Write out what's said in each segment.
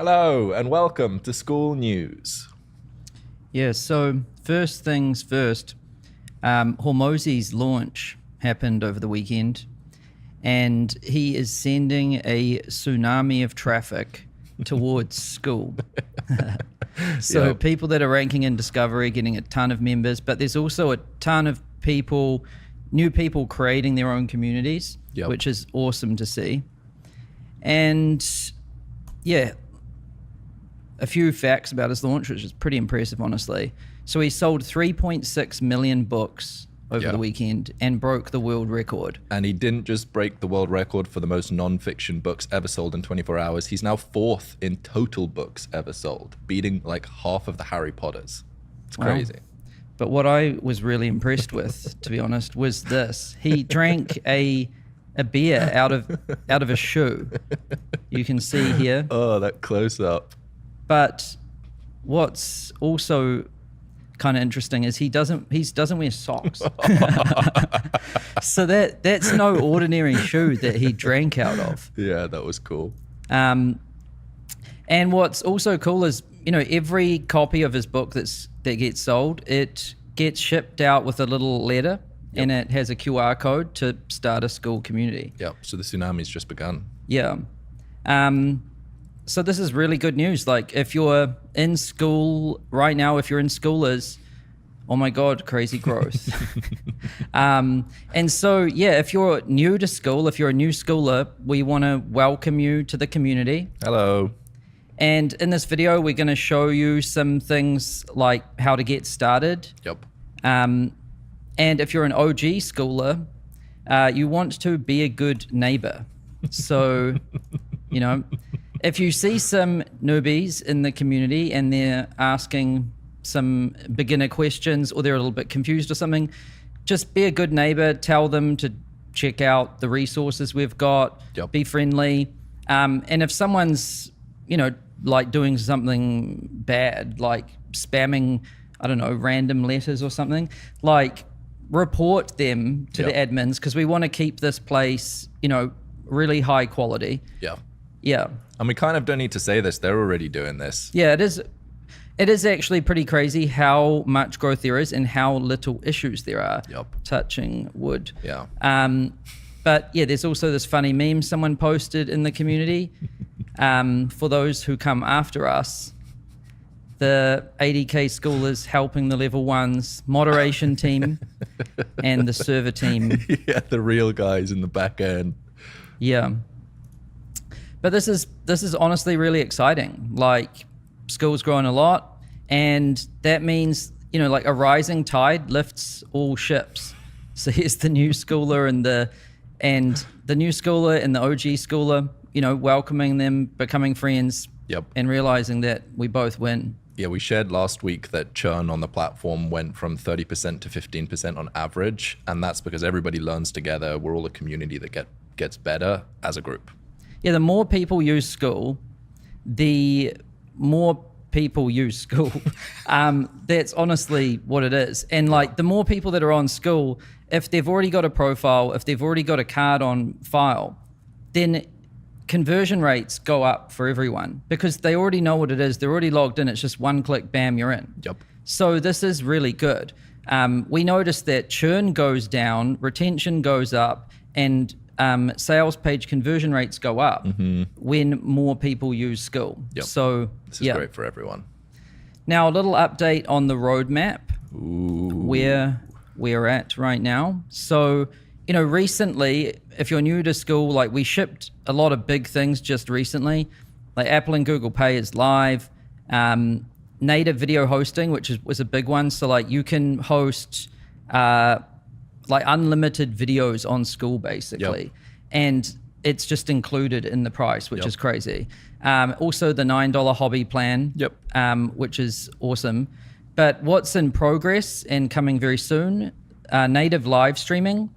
Hello and welcome to Skool News. Yeah, so first things first, Hormozi's launch happened over the weekend, and he is sending a tsunami of traffic towards Skool. So people that are ranking in discovery, getting a ton of members, but there's also a ton of people, new people creating their own communities, which is awesome to see. And yeah, a few facts about his launch, which is pretty impressive, honestly. So he sold 3.6 million books over the weekend and broke the world record. And he didn't just break the world record for the most non-fiction books ever sold in 24 hours. He's now 4th in total books ever sold, beating like half of the Harry Potters. It's crazy. But what I was really impressed with, to be honest, was this. He drank a beer out of a shoe. You can see here. Oh, that close up. But what's also kind of interesting is he doesn't wear socks. So that's no ordinary shoe that he drank out of. Yeah, that was cool. And what's also cool is, every copy of his book that gets sold, it gets shipped out with a little letter, and it has a QR code to start a Skool community. Yeah, so the tsunami's just begun. Yeah. So this is really good news. Like, if you're in Skool right now, if you're in Skoolers, oh my God, crazy growth. And so, if you're new to Skool, if you're a new Skooler, we want to welcome you to the community. Hello. And in this video, we're going to show you some things like how to get started. Yep. And if you're an OG Skooler, you want to be a good neighbor. So, if you see some newbies in the community and they're asking some beginner questions or they're a little bit confused or something, just be a good neighbor. Tell them to check out the resources we've got. Be friendly. And if someone's, like doing something bad, like spamming, I don't know, random letters or something, like report them to the admins, because we want to keep this place, really high quality. Yeah. And we kind of don't need to say this. They're already doing this. Yeah, it is actually pretty crazy how much growth there is and how little issues there are. Touching wood. Yeah. But yeah, there's also this funny meme someone posted in the community. For those who come after us, the 80K Skoolers helping the level 1s, moderation team, and the server team. Yeah, the real guys in the back end. Yeah. But this is honestly really exciting. Like, Skool's growing a lot, and that means, like a rising tide lifts all ships. So here's the new Skooler and the new Skooler and the OG Skooler, welcoming them, becoming friends, and realizing that we both win. Yeah, we shared last week that churn on the platform went from 30% to 15% on average, and that's because everybody learns together. We're all a community that gets better as a group. Yeah, the more people use Skool, the more people use Skool. That's honestly what it is. And like, the more people that are on Skool, if they've already got a profile, if they've already got a card on file, then conversion rates go up for everyone because they already know what it is. They're already logged in. It's just one click, bam, you're in. So this is really good. We noticed that churn goes down, retention goes up, and sales page conversion rates go up when more people use Skool. So this is great for everyone. Now, a little update on the roadmap, where we're at right now. So, recently, if you're new to Skool, like, we shipped a lot of big things just recently. Like, Apple and Google Pay is live. Native video hosting, which was a big one. So like, you can host like unlimited videos on Skool basically. And it's just included in the price, which is crazy. Also the $9 hobby plan, which is awesome. But what's in progress and coming very soon, native live streaming.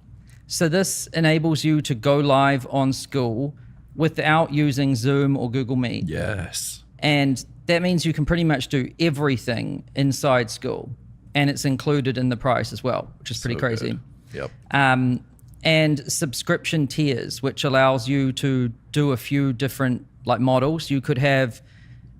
So this enables you to go live on Skool without using Zoom or Google Meet. Yes. And that means you can pretty much do everything inside Skool, and it's included in the price as well, which is pretty crazy. Yep. And subscription tiers, which allows you to do a few different like models. You could have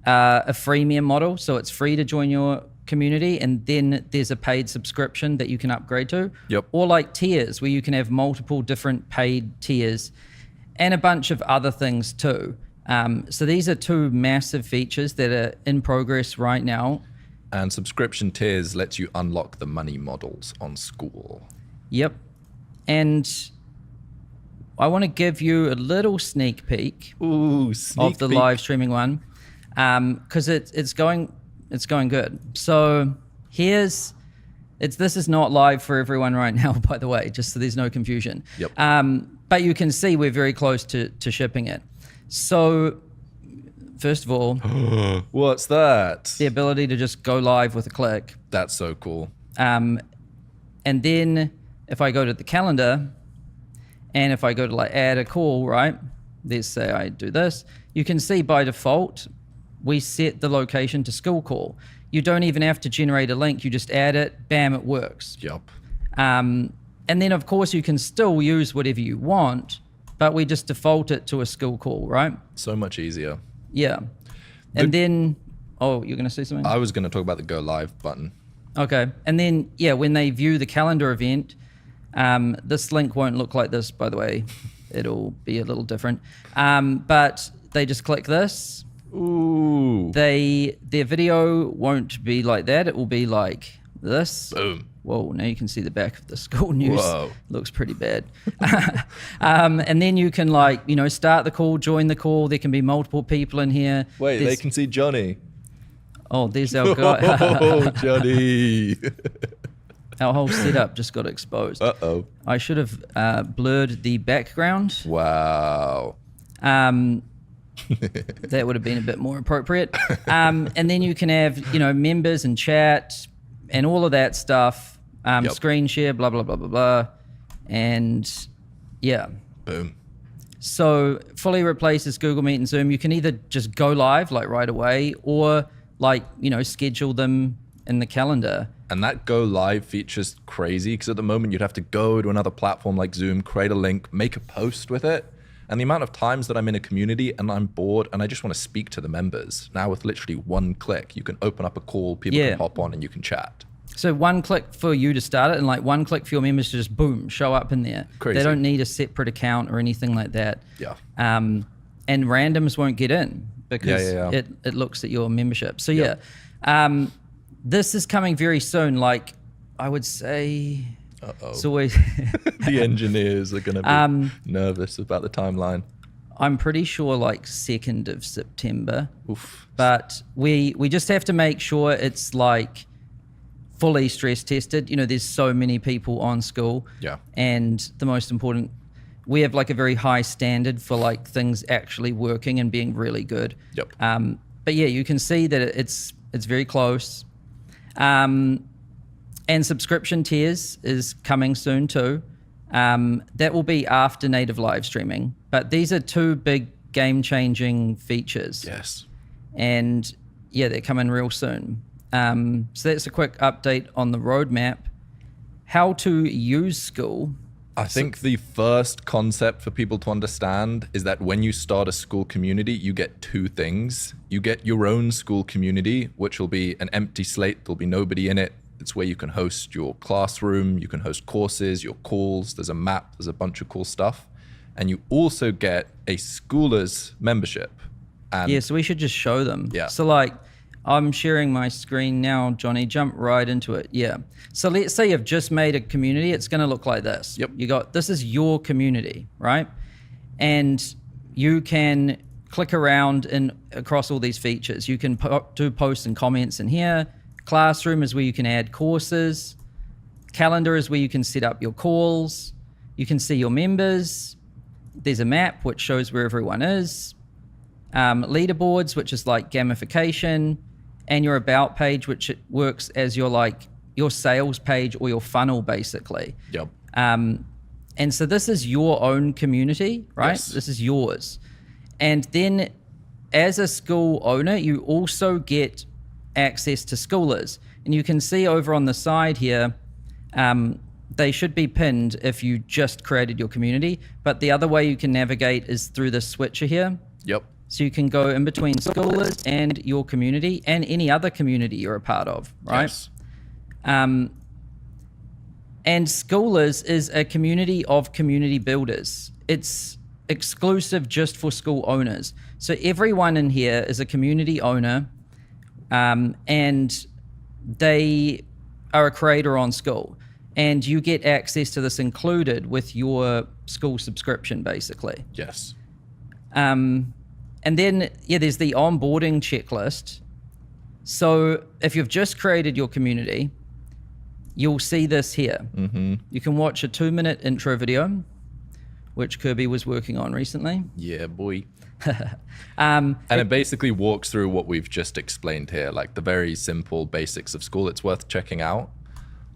a freemium model, so it's free to join your community, and then there's a paid subscription that you can upgrade to. Yep. Or like tiers, where you can have multiple different paid tiers and a bunch of other things too. So these are two massive features that are in progress right now. And subscription tiers lets you unlock the money models on Skool. Yep. And I want to give you a little sneak peek of the live streaming one, because it's going good. So this is not live for everyone right now, by the way, just so there's no confusion. Yep. But you can see we're very close to shipping it. So first of all, what's that? The ability to just go live with a click. That's so cool. And then if I go to the calendar and if I go to like add a call, right? Let's say I do this, you can see by default, we set the location to Skool call. You don't even have to generate a link. You just add it, bam, it works. Yep. And then of course you can still use whatever you want, but we just default it to a Skool call, right? So much easier. Yeah. And then, you're going to say something? I was going to talk about the go live button. Okay. And then, when they view the calendar event, this link won't look like this, by the way. It'll be a little different. But they just click this. Ooh. Their video won't be like that. It will be like this. Boom. Whoa, now you can see the back of the Skool news. Whoa. Looks pretty bad. And then you can start the call, join the call. There can be multiple people in here. Wait, they can see Johnny. Oh, there's our guy. Oh, Johnny. Our whole setup just got exposed. Uh-oh. I should have blurred the background. Wow. That would have been a bit more appropriate. And then you can have, members and chat and all of that stuff. Screen share, blah, blah, blah, blah, blah. And yeah. Boom. So fully replaces Google Meet and Zoom. You can either just go live like right away or schedule them in the calendar. And that go live feature's crazy because at the moment you'd have to go to another platform like Zoom, create a link, make a post with it. And the amount of times that I'm in a community and I'm bored and I just want to speak to the members. Now with literally one click, you can open up a call, people can hop on and you can chat. So one click for you to start it and like one click for your members to just boom, show up in there. Crazy. They don't need a separate account or anything like that. Yeah. And randoms won't get in because it looks at your membership. So this is coming very soon. Like I would say, it's always the engineers are going to be nervous about the timeline. I'm pretty sure like 2nd of September. Oof. But we just have to make sure it's like fully stress tested. There's so many people on Skool. Yeah. And the most important, we have like a very high standard for like things actually working and being really good. Yep. But yeah, you can see that it's very close. And subscription tiers is coming soon too. That will be after native live streaming. But these are two big game-changing features. Yes. And they're coming real soon. So that's a quick update on the roadmap. How to use Skool. I think the first concept for people to understand is that when you start a Skool community, you get two things. You get your own Skool community, which will be an empty slate. There'll be nobody in it. It's where you can host your classroom, you can host courses, your calls. There's a map, there's a bunch of cool stuff. And you also get a Skoolers membership. And so we should just show them. Yeah. So like, I'm sharing my screen now, Johnny, jump right into it. Yeah. So let's say you've just made a community. It's going to look like this. Yep. This is your community, right? And you can click around across all these features. You can do posts and comments in here. Classroom is where you can add courses. Calendar is where you can set up your calls. You can see your members. There's a map which shows where everyone is. Leaderboards, which is like gamification, and your about page, which it works as your sales page or your funnel, basically. Yep. And so this is your own community, right? Yes. This is yours. And then as a Skool owner, you also get access to Skoolers. And you can see over on the side here, they should be pinned if you just created your community. But the other way you can navigate is through the switcher here. Yep. So you can go in between schoolers and your community and any other community you're a part of, right? Yes. And Schoolers is a community of community builders. It's exclusive just for school owners. So everyone in here is a community owner, and they are a creator on Skool. And you get access to this included with your Skool subscription, basically. Yes. And then, there's the onboarding checklist. So if you've just created your community, you'll see this here. Mm-hmm. You can watch a 2-minute intro video, which Kirby was working on recently. Yeah, boy. And it basically walks through what we've just explained here, like the very simple basics of Skool. It's worth checking out.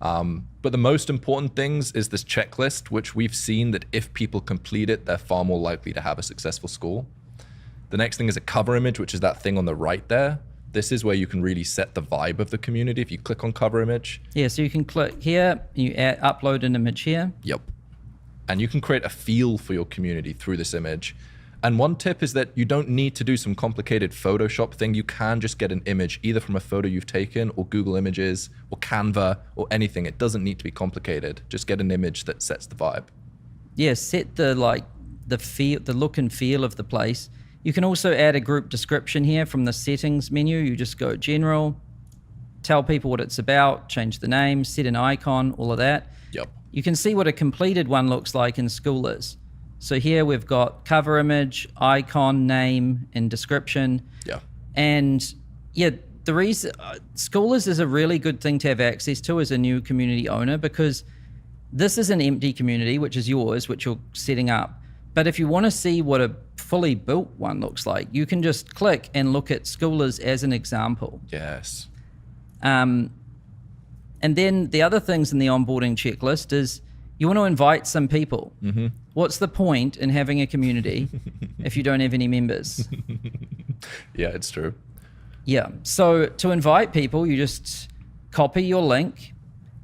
But the most important things is this checklist, which we've seen that if people complete it, they're far more likely to have a successful Skool. The next thing is a cover image, which is that thing on the right there. This is where you can really set the vibe of the community. If you click on cover image. Yeah, so you can click here, you upload an image here. Yep. And you can create a feel for your community through this image. And one tip is that you don't need to do some complicated Photoshop thing. You can just get an image either from a photo you've taken or Google Images or Canva or anything. It doesn't need to be complicated. Just get an image that sets the vibe. Yeah, set the look and feel of the place. You can also add a group description here from the settings menu. You just go general, tell people what it's about, change the name, set an icon, all of that. Yep. You can see what a completed one looks like in Schoolers. So here we've got cover image, icon, name, and description. Yeah. And the reason Schoolers is a really good thing to have access to as a new community owner, because this is an empty community, which is yours, which you're setting up. But if you want to see what a fully built one looks like, you can just click and look at Schoolers as an example. Yes. And then the other things in the onboarding checklist is you want to invite some people. Mm-hmm. What's the point in having a community if you don't have any members? Yeah, it's true. Yeah. So to invite people, you just copy your link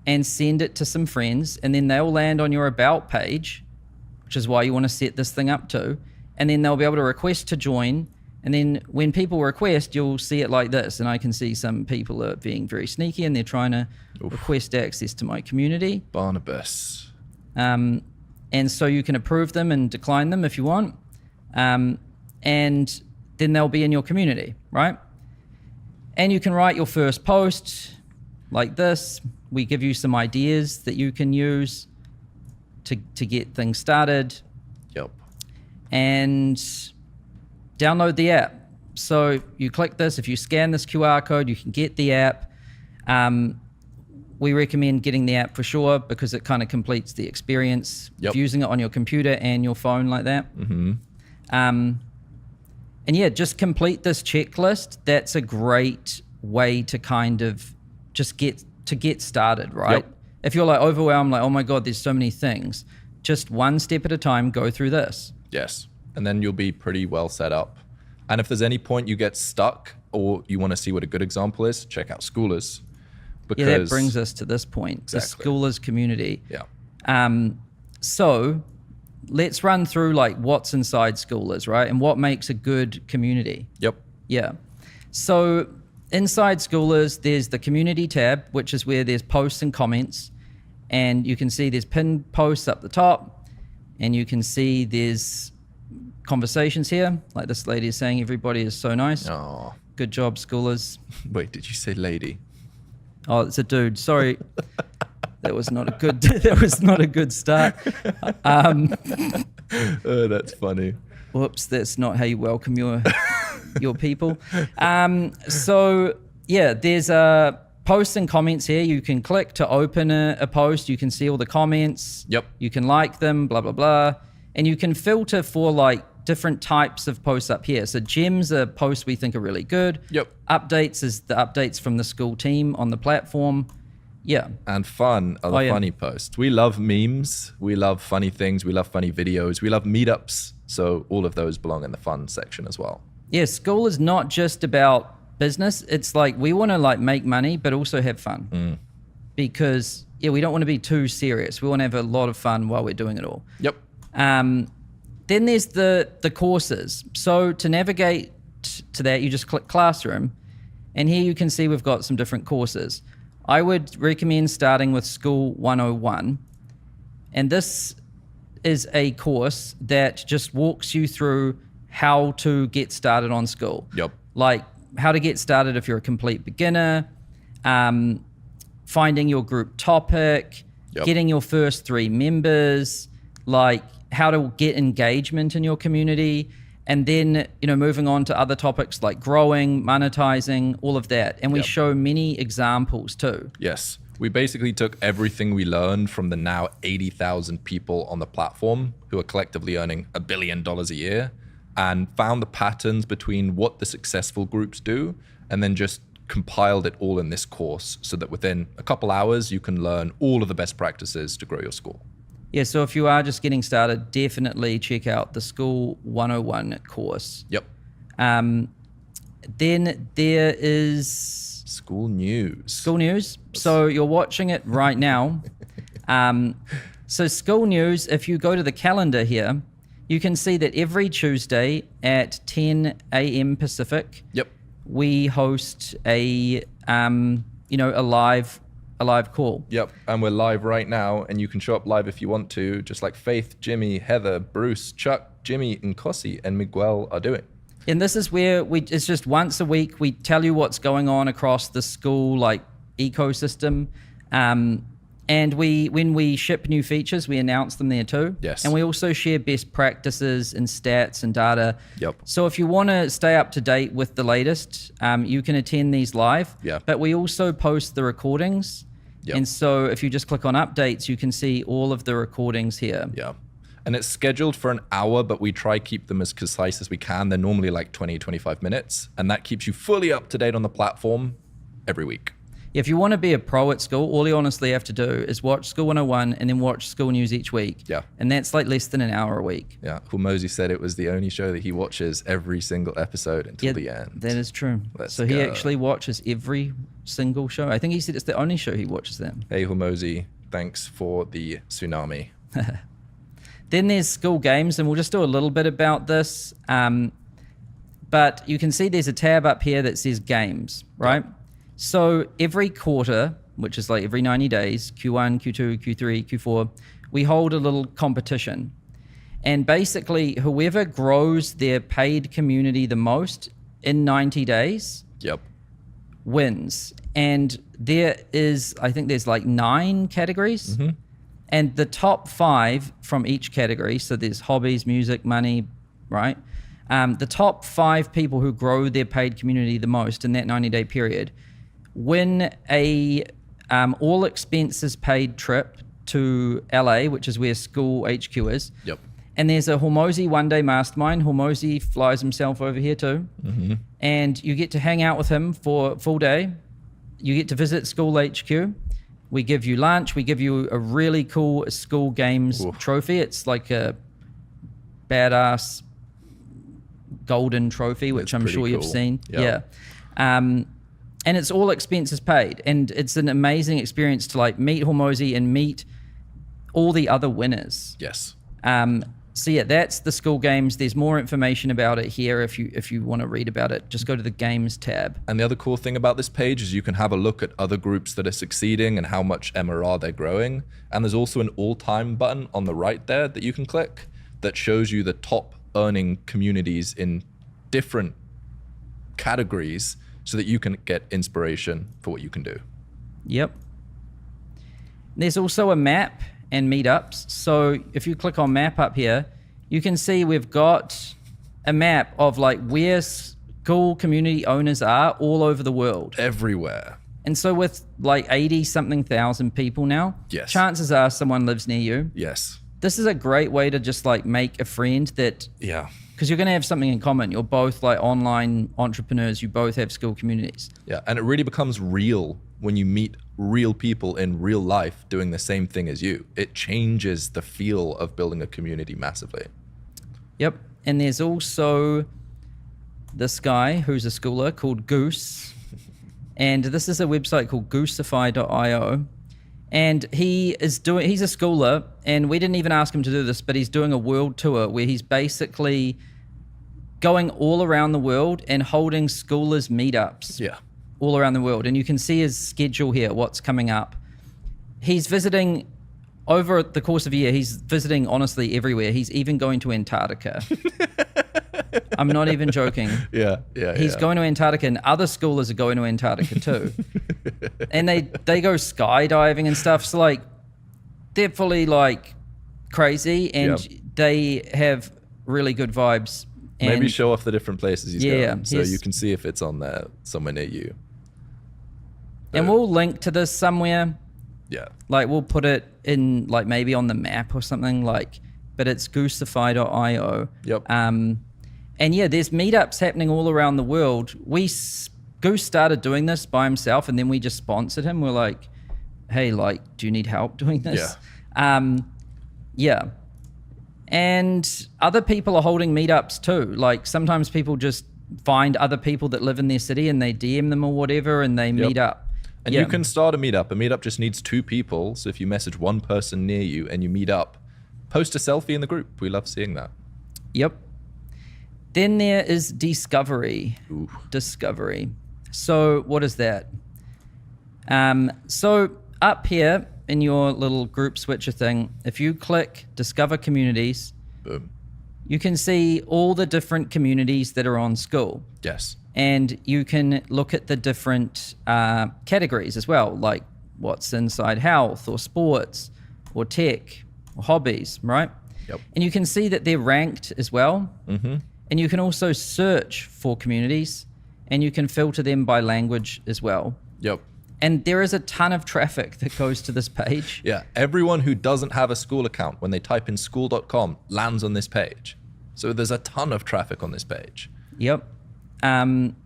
and send it to some friends, and then they'll land on your about page, which is why you want to set this thing up to. And then they'll be able to request to join. And then when people request, you'll see it like this. And I can see some people are being very sneaky and they're trying to request access to my community. Barnabas. And so you can approve them and decline them if you want. And then they'll be in your community, right? And you can write your first post like this. We give you some ideas that you can use to get things started. Yep. And download the app. So you click this, if you scan this QR code, you can get the app. We recommend getting the app for sure because it kind of completes the experience of using it on your computer and your phone like that. Mm-hmm. And just complete this checklist. That's a great way to kind of just get started, right? Yep. If you're like overwhelmed, like, oh my God, there's so many things, just one step at a time, go through this. Yes. And then you'll be pretty well set up. And if there's any point you get stuck or you want to see what a good example is, check out Schoolers. Because that brings us to this point, exactly. The Schoolers community. Yeah. So let's run through like what's inside Schoolers, right? And what makes a good community. Yep. Yeah. So inside Schoolers, there's the community tab, which is where there's posts and comments. And you can see there's pinned posts up the top. And you can see there's conversations here. Like this lady is saying, everybody is so nice. Oh. Good job, Schoolers. Wait, did you say lady? Oh, it's a dude. Sorry. That was not a good start. Oh, that's funny. Whoops, that's not how you welcome your people. So yeah, there's posts and comments here. You can click to open a post. You can see all the comments. Yep. You can like them, blah, blah, blah. And you can filter for like different types of posts up here. So gems are posts we think are really good. Yep. Updates is the updates from the Skool team on the platform. Yeah. And fun are the funny posts. We love memes. We love funny things. We love funny videos. We love meetups. So all of those belong in the fun section as well. Yeah, Skool is not just about business. It's like we want to like make money, but also have fun. Because we don't want to be too serious. We want to have a lot of fun while we're doing it all. Yep. Then there's the courses. So to navigate to that, you just click Classroom. And here you can see we've got some different courses. I would recommend starting with Skool 101. And this is a course that just walks you through how to get started on Skool. Yep. Like how to get started if you're a complete beginner, finding your group topic, getting your first 3 members, like how to get engagement in your community, and then, moving on to other topics like growing, monetizing, all of that. And we show many examples too. Yes. We basically took everything we learned from the now 80,000 people on the platform who are collectively earning $1 billion a year, and found the patterns between what the successful groups do, and then just compiled it all in this course so that within a couple hours, you can learn all of the best practices to grow your school. Yeah, so if you are just getting started, definitely check out the Skool 101 course. Yep. Then there is... Skool News. Skool News. So you're watching it right now. So Skool News, if you go to the calendar here, you can see that every Tuesday at 10 a.m. Pacific, we host a live call. Yep, and we're live right now, and you can show up live if you want to, just like Faith, Jimmy, Heather, Bruce, Chuck, Jimmy, Nkosi, and Miguel are doing. And this is where it's just once a week, we tell you what's going on across the Skool ecosystem. And when we ship new features, we announce them there too. Yes. And we also share best practices and stats and data. Yep. So if you want to stay up to date with the latest, you can attend these live. Yeah. But we also post the recordings. Yep. And so if you just click on updates, you can see all of the recordings here. Yeah. And it's scheduled for an hour, but we try keep them as concise as we can. They're normally like 20, 25 minutes. And that keeps you fully up to date on the platform every week. If you want to be a pro at Skool, all you honestly have to do is watch Skool 101 and then watch Skool News each week. Yeah. And that's like less than an hour a week. Yeah. Hormozi said it was the only show that he watches every single episode until the end. That is true. Let's he go. actually watches every single show. I think he said it's the only show he watches them. Hey, Hormozi, thanks for the tsunami. Then there's Skool Games, and we'll just do a little bit about this. But you can see there's a tab up here that says Games, right? Yeah. So every quarter, which is like every 90 days, Q1, Q2, Q3, Q4, we hold a little competition. And basically, whoever grows their paid community the most in 90 days wins. And I think there's like 9 categories. Mm-hmm. And the top 5 from each category, so there's hobbies, music, money, right? The top 5 people who grow their paid community the most in that 90-day period win a all expenses paid trip to LA, which is where Skool HQ is. Yep. And there's a Hormozi one-day mastermind. Hormozi flies himself over here too. Mm-hmm. And you get to hang out with him for a full day. You get to visit Skool HQ. We give you lunch. We give you a really cool Skool Games trophy. It's like a badass golden trophy, which I'm sure you've seen. Yep. Yeah. And it's all expenses paid. And it's an amazing experience to like meet Hormozi and meet all the other winners. Yes. So yeah, that's the Skool Games. There's more information about it here if you want to read about it. Just go to the Games tab. And the other cool thing about this page is you can have a look at other groups that are succeeding and how much MRR they're growing. And there's also an all-time button on the right there that you can click that shows you the top earning communities in different categories so that you can get inspiration for what you can do. Yep. There's also a map and meetups. So if you click on map up here, you can see we've got a map of like where Skool community owners are all over the world. Everywhere. And so with like 80-something thousand people now, yes, chances are someone lives near you. Yes. This is a great way to just like make a friend that, because you're going to have something in common. You're both like online entrepreneurs. You both have Skool communities. Yeah, and it really becomes real when you meet real people in real life doing the same thing as you. It changes the feel of building a community massively. Yep, and there's also this guy who's a schooler called Goose. And this is a website called goosify.io. And he's a schooler, and we didn't even ask him to do this, but he's doing a world tour where he's basically going all around the world and holding schoolers meetups all around the world. And you can see his schedule here, what's coming up. He's visiting, over the course of a year, he's visiting honestly everywhere. He's even going to Antarctica. I'm not even joking. He's going to Antarctica, and other schoolers are going to Antarctica too. And they go skydiving and stuff. So like, they're fully like crazy, and they have really good vibes. And maybe show off the different places he's going, so you can see if it's on there somewhere near you. And we'll link to this somewhere. Yeah. Like we'll put it in like maybe on the map or something like, but it's goosify.io. Yep. And yeah, there's meetups happening all around the world. Goose started doing this by himself, and then we just sponsored him. We're like, hey, like, do you need help doing this? Yeah. And other people are holding meetups too. Like sometimes people just find other people that live in their city and they DM them or whatever, and they meet up. And you can start a meetup. A meetup just needs 2 people. So if you message one person near you and you meet up, post a selfie in the group. We love seeing that. Yep. Then there is discovery. Ooh. Discovery. So what is that? So up here in your little group switcher thing, if you click Discover Communities, boom, you can see all the different communities that are on Skool. Yes. And you can look at the different categories as well, like what's inside health or sports or tech or hobbies, right? Yep. And you can see that they're ranked as well. Mm-hmm. And you can also search for communities, and you can filter them by language as well. Yep. And there is a ton of traffic that goes to this page. Yeah. Everyone who doesn't have a Skool account, when they type in skool.com, lands on this page. So there's a ton of traffic on this page. Yep. And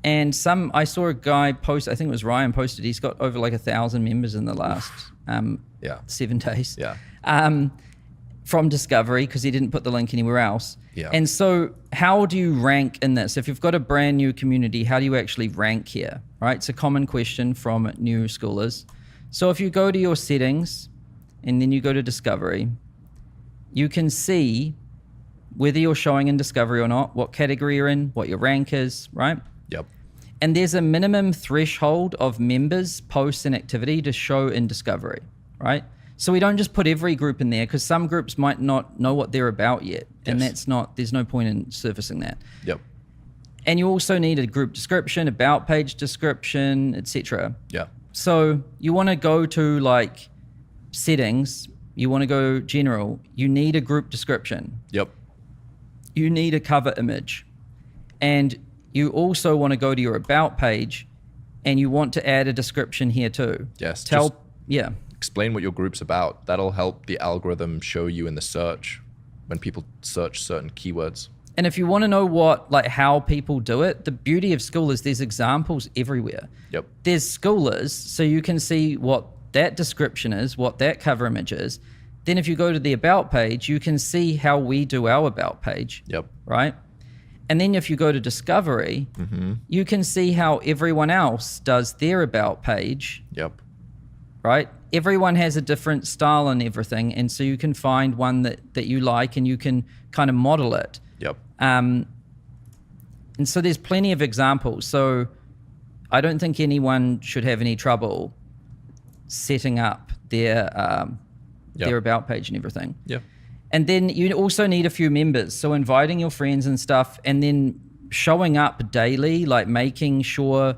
I saw a guy post, I think it was Ryan posted, he's got over like 1,000 members in the last 7 days. Yeah. From Discovery, because he didn't put the link anywhere else. Yeah. And so how do you rank in this? If you've got a brand new community, how do you actually rank here, right? It's a common question from new schoolers. So if you go to your settings and then you go to Discovery, you can see whether you're showing in Discovery or not, what category you're in, what your rank is, right? Yep. And there's a minimum threshold of members, posts, and activity to show in Discovery, right? So we don't just put every group in there, because some groups might not know what they're about yet. And there's no point in surfacing that. Yep. And you also need a group description, about page description, etc. Yeah. So you want to go to like settings, you want to go general, you need a group description. Yep. You need a cover image. And you also want to go to your about page, and you want to add a description here too. Yes. Explain what your group's about. That'll help the algorithm show you in the search when people search certain keywords. And if you want to know how people do it, the beauty of Skool is there's examples everywhere. Yep. There's schoolers, so you can see what that description is, what that cover image is. Then if you go to the about page, you can see how we do our about page. Yep. Right? And then if you go to Discovery, you can see how everyone else does their about page. Yep. Right? Everyone has a different style and everything. And so you can find one that you like, and you can kind of model it. Yep. And so there's plenty of examples. So I don't think anyone should have any trouble setting up their about page and everything. Yeah. And then you also need a few members. So inviting your friends and stuff, and then showing up daily, like making sure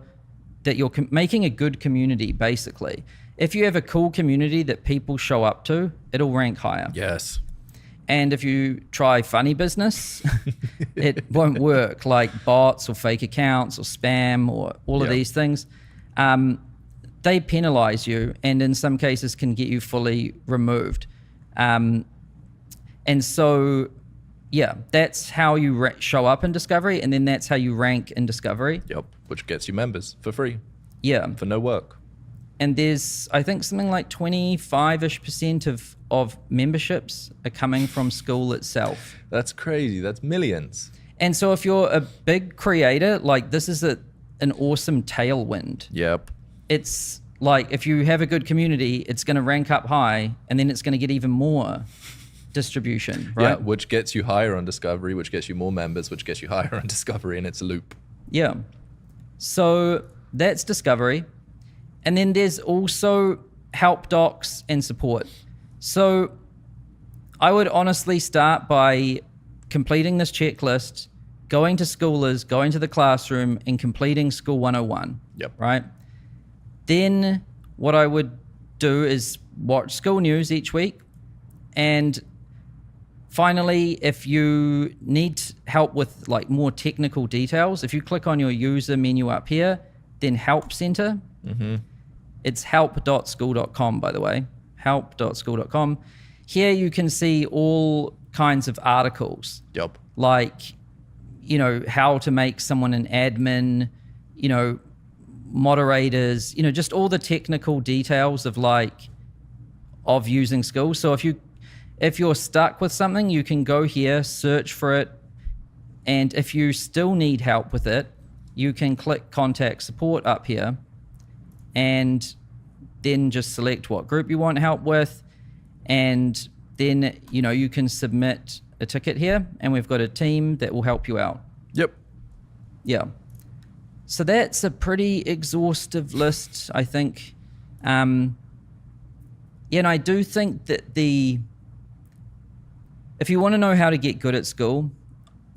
that you're making a good community, basically. If you have a cool community that people show up to, it'll rank higher. Yes. And if you try funny business, it won't work, like bots or fake accounts or spam or all of these things. They penalize you, and in some cases can get you fully removed. And so, that's how you show up in Discovery, and then that's how you rank in Discovery. Yep, which gets you members for free. Yeah. For no work. And there's, I think, something like 25-ish% of memberships are coming from Skool itself. That's crazy. That's millions. And so if you're a big creator, like this is an awesome tailwind. Yep. It's like if you have a good community, it's going to rank up high, and then it's going to get even more distribution, right? Yeah, which gets you higher on discovery, which gets you more members, which gets you higher on discovery, and it's a loop. Yeah. So that's discovery. And then there's also help docs and support. So I would honestly start by completing this checklist, going to Skoolers, going to the classroom, and completing Skool 101. Yep. Right? Then what I would do is watch Skool news each week. And finally, if you need help with like more technical details, if you click on your user menu up here, then Help Center. It's help.skool.com, by the way, help.skool.com. Here you can see all kinds of articles. Yep. Like, you know, how to make someone an admin, you know, moderators, you know, just all the technical details of using Skool. So if you're stuck with something, you can go here, search for it. And if you still need help with it, you can click contact support up here and then just select what group you want help with. And then, you know, you can submit a ticket here and we've got a team that will help you out. Yep. Yeah. So that's a pretty exhaustive list, I think. And I do think that if you want to know how to get good at Skool,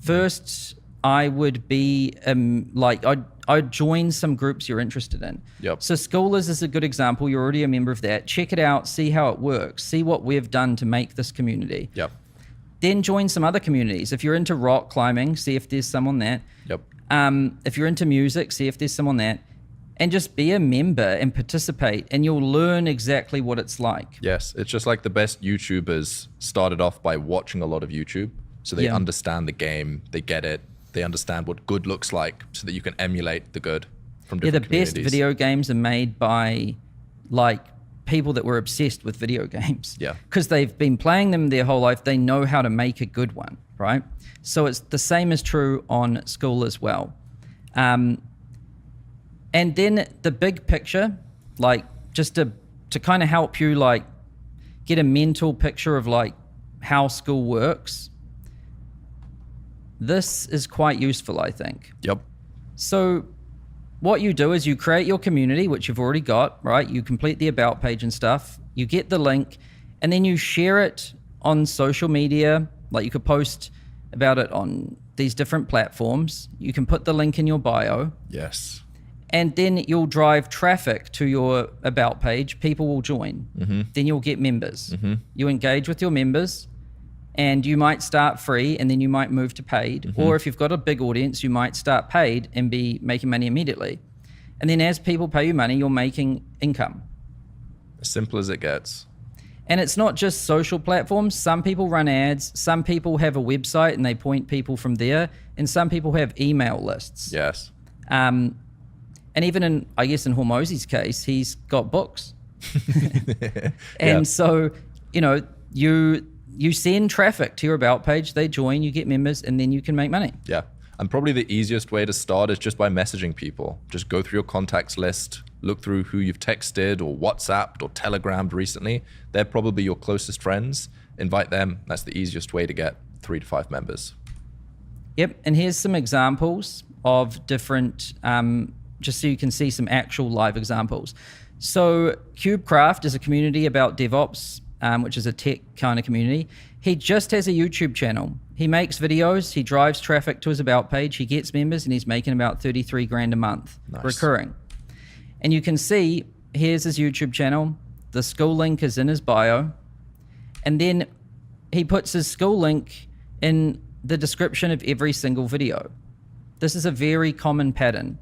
first I would be I'd join some groups you're interested in. Yep. So Skoolers is a good example. You're already a member of that. Check it out, see how it works, see what we've done to make this community. Yep. Then join some other communities. If you're into rock climbing, see if there's some on that. Yep. If you're into music, see if there's some on that. And just be a member and participate, and you'll learn exactly what it's like. Yes, it's just like the best YouTubers started off by watching a lot of YouTube. So they understand the game, they get it, they understand what good looks like so that you can emulate the good from different communities. The best video games are made by like people that were obsessed with video games. Yeah. Because they've been playing them their whole life. They know how to make a good one, right? So it's the same is true on Skool as well. And then the big picture, like just to kind of help you like get a mental picture of like how Skool works. This is quite useful, I think. Yep. So what you do is you create your community, which you've already got, right? You complete the about page and stuff. You get the link and then you share it on social media. Like you could post about it on these different platforms. You can put the link in your bio. Yes. And then you'll drive traffic to your about page. People will join. Then you'll get members. You engage with your members and you might start free and then you might move to paid. Or if you've got a big audience, you might start paid and be making money immediately. And then as people pay you money, you're making income. As simple as it gets. And it's not just social platforms. Some people run ads. Some people have a website and they point people from there. And some people have email lists. Yes. And even in Hormozi's case, he's got books. And so, you know, you send traffic to your about page, they join, you get members, and then you can make money. Yeah. And probably the easiest way to start is just by messaging people. Just go through your contacts list, look through who you've texted or WhatsApped or Telegrammed recently. They're probably your closest friends. Invite them. That's the easiest way to get 3 to 5 members. Yep. And here's some examples of different, just so you can see some actual live examples. So CubeCraft is a community about DevOps, which is a tech kind of community. He just has a YouTube channel. He makes videos, he drives traffic to his about page, he gets members, and he's making about 33 grand a month, recurring. And you can see, here's his YouTube channel. The Skool link is in his bio. And then he puts his Skool link in the description of every single video. This is a very common pattern.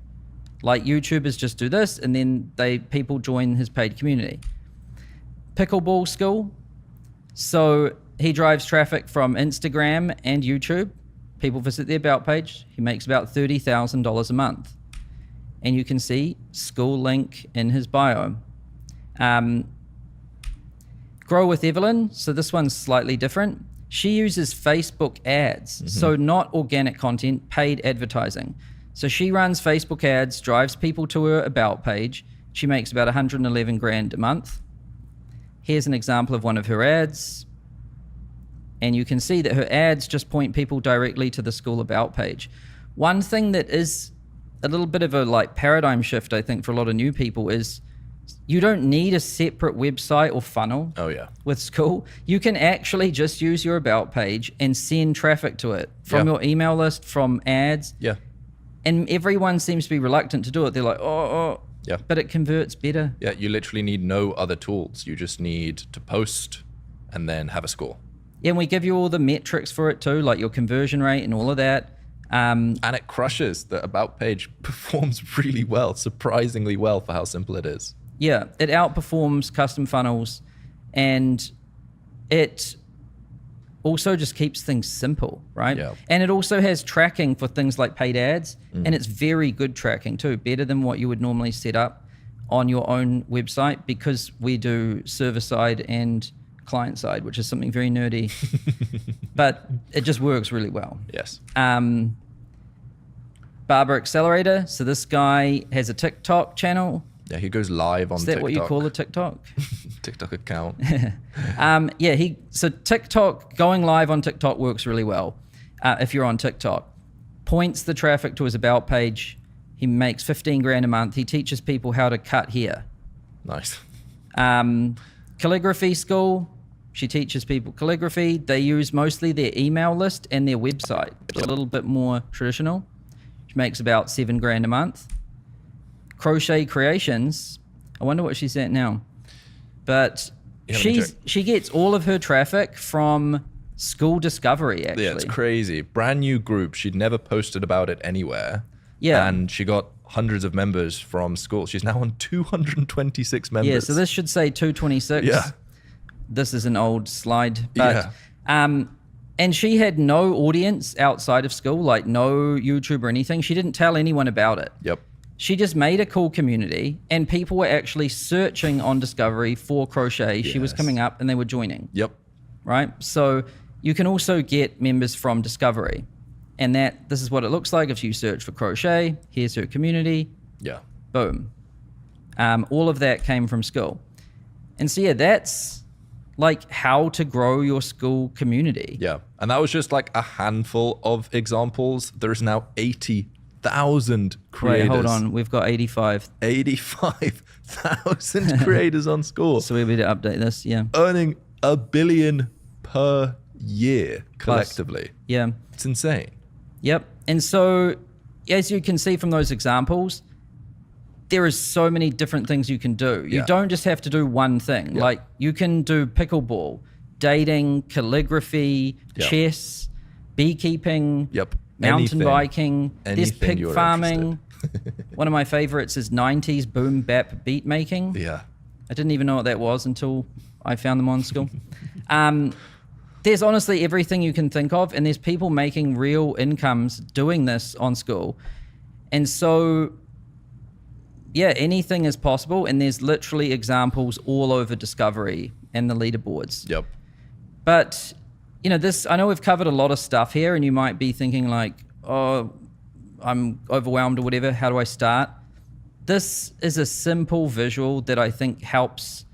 Like YouTubers just do this and then people join his paid community. Pickleball Skool. So he drives traffic from Instagram and YouTube. People visit the about page. He makes about $30,000 a month. And you can see Skool link in his bio. Grow with Evelyn. So this one's slightly different. She uses Facebook ads. So not organic content, paid advertising. So she runs Facebook ads, drives people to her about page, She makes about 111 grand a month. Here's an example of one of her ads. And you can see that her ads just point people directly to the Skool About page. One thing that is a little bit of a like paradigm shift, I think, for a lot of new people is you don't need a separate website or funnel. Oh yeah. With Skool. You can actually just use your About page and send traffic to it from your email list, from ads. Yeah. And everyone seems to be reluctant to do it. They're like, yeah. But it converts better. Yeah, you literally need no other tools. You just need to post and then have a score. Yeah, and we give you all the metrics for it too, like your conversion rate and all of that. And it crushes. The About page performs really well, surprisingly well for how simple it is. Yeah, it outperforms custom funnels, and it also just keeps things simple, right? Yeah. And it also has tracking for things like paid ads, and it's very good tracking too, better than what you would normally set up on your own website, because we do server side and client side, which is something very nerdy, but it just works really well. Yes. Barber Accelerator. So this guy has a TikTok channel. Yeah, he goes live on TikTok. Is that what you call a TikTok? TikTok account. So TikTok, going live on TikTok works really well. If you're on TikTok, points the traffic to his About page. He makes 15 grand a month. He teaches people how to cut hair. Nice. Calligraphy Skool. She teaches people calligraphy. They use mostly their email list and their website. So a little bit more traditional. She makes about 7 grand a month. Crochet Creations. I wonder what she's at now. But she gets all of her traffic from Skool Discovery, actually. Yeah, it's crazy. Brand new group. She'd never posted about it anywhere. Yeah. And she got hundreds of members from Skool. She's now on 226 members. Yeah, so this should say 226. Yeah. This is an old slide. But, and she had no audience outside of Skool, like no YouTube or anything. She didn't tell anyone about it. Yep. She just made a cool community, and people were actually searching on Discovery for crochet. She was coming up and they were joining. Yep. Right? So you can also get members from Discovery. And this is what it looks like if you search for crochet. Here's her community. Yeah. Boom. All of that came from Skool. And so, yeah, that's like how to grow your Skool community. Yeah. And that was just like a handful of examples. There's now 80,000 creators. Wait, hold on. We've got 85. 85,000 creators on Skool. So we better update this. Yeah. Earning $1 billion per year collectively. Plus. Yeah. It's insane. Yep. And so, as you can see from those examples, there is so many different things you can do. You don't just have to do one thing. Yeah. Like you can do pickleball, dating, calligraphy, chess, beekeeping, mountain biking. There's pig farming. One of my favorites is 90s boom bap beat making. Yeah. I didn't even know what that was until I found them on Skool. There's honestly everything you can think of, and there's people making real incomes doing this on Skool. And so, yeah, anything is possible, and there's literally examples all over Discovery and the leaderboards. Yep. But, you know, I know we've covered a lot of stuff here, and you might be thinking like, oh, I'm overwhelmed or whatever. How do I start? This is a simple visual that I think helps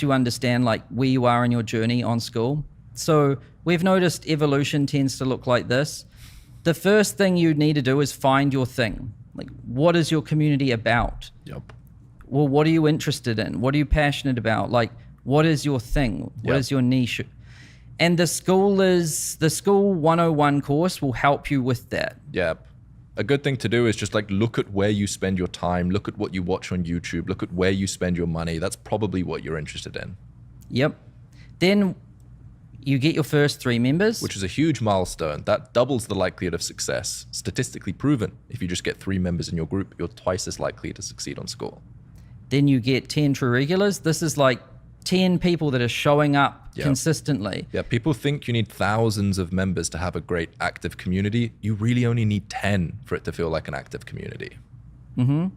you understand like where you are in your journey on Skool. So we've noticed evolution tends to look like this. The first thing you need to do is find your thing. Like, what is your community about? Yep. Well, what are you interested in? What are you passionate about? Like, what is your thing? What is your niche? And the Skool 101 course will help you with that. Yep. A good thing to do is just like look at where you spend your time, look at what you watch on YouTube, look at where you spend your money. That's probably what you're interested in. Yep. Then you get your first 3 members. Which is a huge milestone. That doubles the likelihood of success. Statistically proven. If you just get 3 members in your group, you're twice as likely to succeed on Skool. Then you get 10 true regulars. This is like 10 people that are showing up consistently. Yeah, people think you need thousands of members to have a great active community. You really only need 10 for it to feel like an active community. Mm-hmm.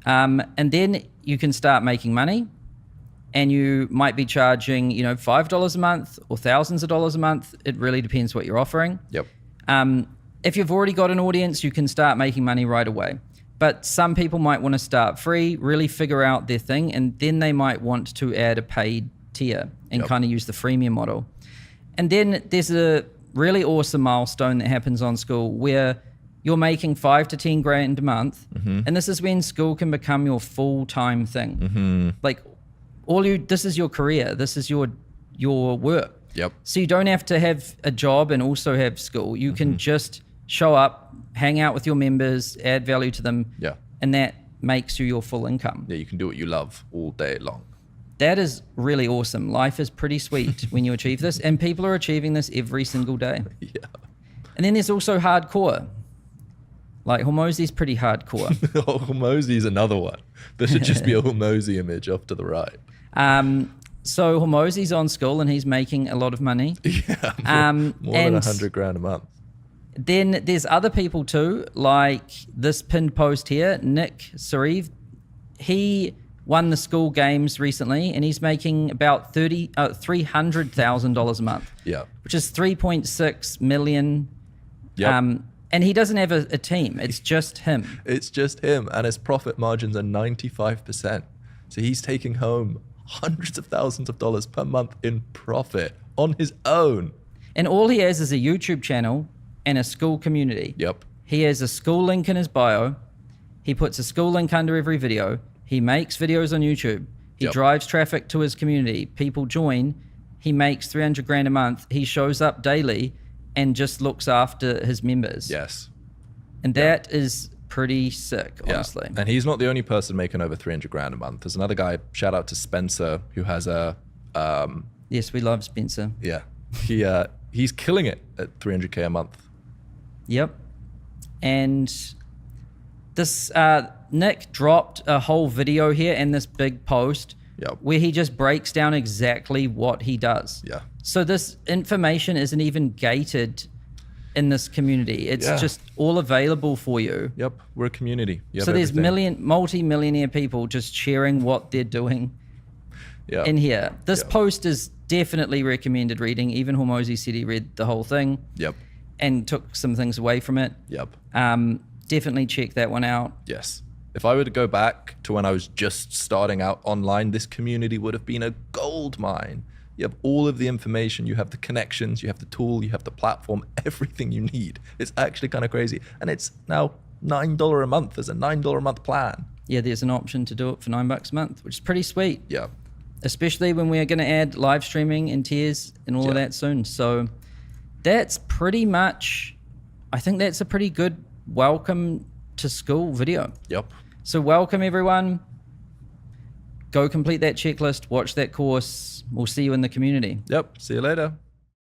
And then you can start making money, and you might be charging, $5 a month or thousands of dollars a month. It really depends what you're offering. Yep. If you've already got an audience, you can start making money right away. But some people might want to start free, really figure out their thing, and then they might want to add a paid tier and kind of use the freemium model. And then there's a really awesome milestone that happens on Skool where you're making 5 to 10 grand a month. And this is when Skool can become your full-time thing. Like this is your career. This is your work. So you don't have to have a job and also have Skool. You can just show up, hang out with your members, add value to them. And that makes you your full income. Yeah, you can do what you love all day long. That is really awesome. Life is pretty sweet when you achieve this, and people are achieving this every single day. And then there's also hardcore. Like Hormozi's pretty hardcore. Hormozi's another one. There should just be a Hormozi image off to the right. So Hormozi's on Skool and he's making a lot of money. More than 100 grand a month. Then there's other people too, like this pinned post here, Nick Sariv. He won the Skool games recently and he's making about $300,000 a month. Which is 3.6 million. And he doesn't have a team. It's just him. It's just him, and his profit margins are 95%. So he's taking home hundreds of thousands of dollars per month in profit on his own. And all he has is a YouTube channel and a Skool community. He has a Skool link in his bio. He puts a Skool link under every video. He makes videos on YouTube. He drives traffic to his community. People join. He makes 300 grand a month. He shows up daily and just looks after his members. And that is pretty sick, honestly. And he's not the only person making over 300 grand a month. There's another guy, shout out to Spencer, who has a... yes, we love Spencer. He's killing it at 300K a month. And this, Nick dropped a whole video here and this big post where he just breaks down exactly what he does. So this information isn't even gated in this community. It's just all available for you. We're a community. So there's multi-millionaire people just sharing what they're doing in here. This post is definitely recommended reading. Even Hormozi said he read the whole thing and took some things away from it. Definitely check that one out. If I were to go back to when I was just starting out online, this community would have been a gold mine. You have all of the information, you have the connections, you have the tool, you have the platform, everything you need. It's actually kind of crazy. And it's now $9 a month. There's a $9 a month plan. There's an option to do it for $9 a month, which is pretty sweet. Especially when we're going to add live streaming and tiers and all of that soon. So that's pretty much, I think that's a pretty good welcome to Skool video. So welcome everyone. Go complete that checklist, watch that course. We'll see you in the community. See you later.